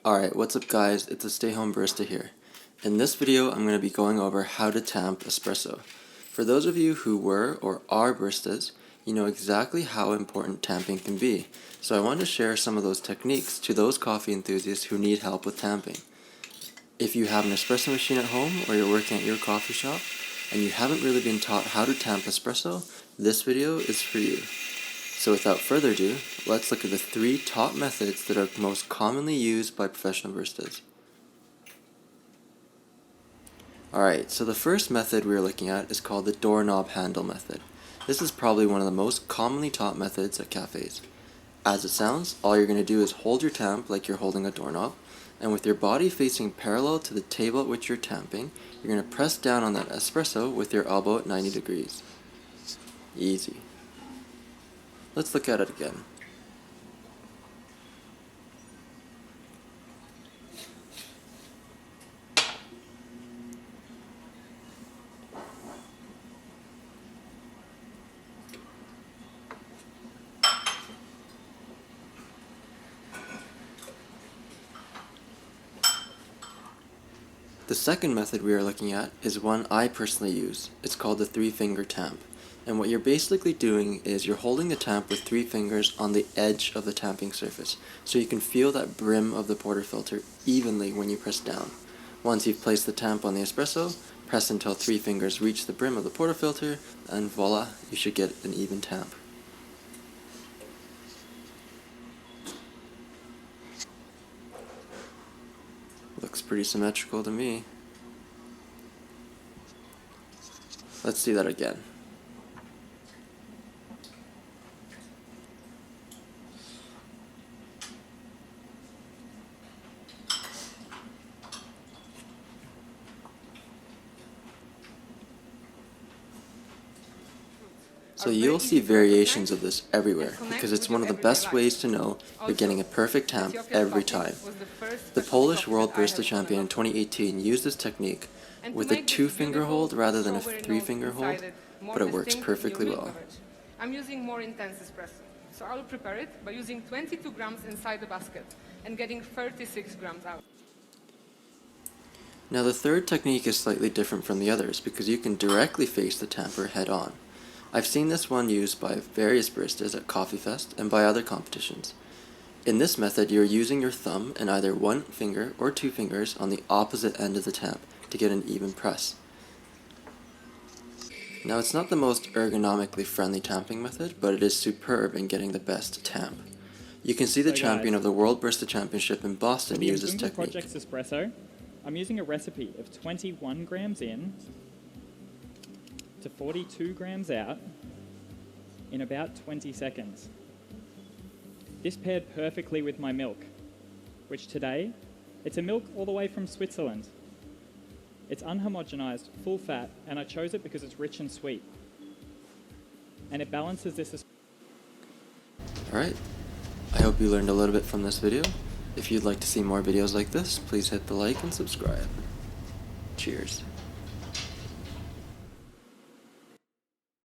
Alright, what's up guys, it's a Stay Home Barista here. In this video, I'm going to be going over how to tamp espresso. For those of you who were or are baristas, you know exactly how important tamping can be, so I want to share some of those techniques to those coffee enthusiasts who need help with tamping. If you have an espresso machine at home or you're working at your coffee shop and you haven't really been taught how to tamp espresso, this video is for you. So without further ado, let's look at the 3 top methods that are most commonly used by professional baristas. Alright, so the first method we're looking at is called the doorknob handle method. This is probably one of the most commonly taught methods at cafes. As it sounds, all you're going to do is hold your tamp like you're holding a doorknob, and with your body facing parallel to the table at which you're tamping, you're going to press down on that espresso with your elbow at 90 degrees. Easy. Let's look at it again. The second method we are looking at is one I personally use. It's called the 3-finger tamp. And what you're basically doing is you're holding the tamp with 3 fingers on the edge of the tamping surface, so you can feel that brim of the portafilter evenly when you press down. Once you've placed the tamp on the espresso, press until 3 fingers reach the brim of the portafilter, and voila, you should get an even tamp. Looks pretty symmetrical to me. Let's do that again. So you'll see variations of this everywhere, because it's one of the best ways to know you're getting a perfect tamp every time. The Polish World Barista Champion in 2018 used this technique with a 2-finger hold rather than a 3-finger hold, but it works perfectly well. I'm using more intense espresso, so I will prepare it by using 22 grams inside the basket and getting 36 grams out. Now the third technique is slightly different from the others because you can directly face the tamper head on. I've seen this one used by various baristas at Coffee Fest and by other competitions. In this method, you're using your thumb and either 1 finger or 2 fingers on the opposite end of the tamp to get an even press. Now it's not the most ergonomically friendly tamping method, but it is superb in getting the best tamp. You can see the champion of the World Barista Championship in Boston use this technique. For the Project's espresso, I'm using a recipe of 21 grams in to 42 grams out in about 20 seconds. This paired perfectly with my milk, which today, it's a milk all the way from Switzerland. It's unhomogenized, full fat, and I chose it because it's rich and sweet. And it balances this. Alright, I hope you learned a little bit from this video. If you'd like to see more videos like this, please hit the like and subscribe. Cheers.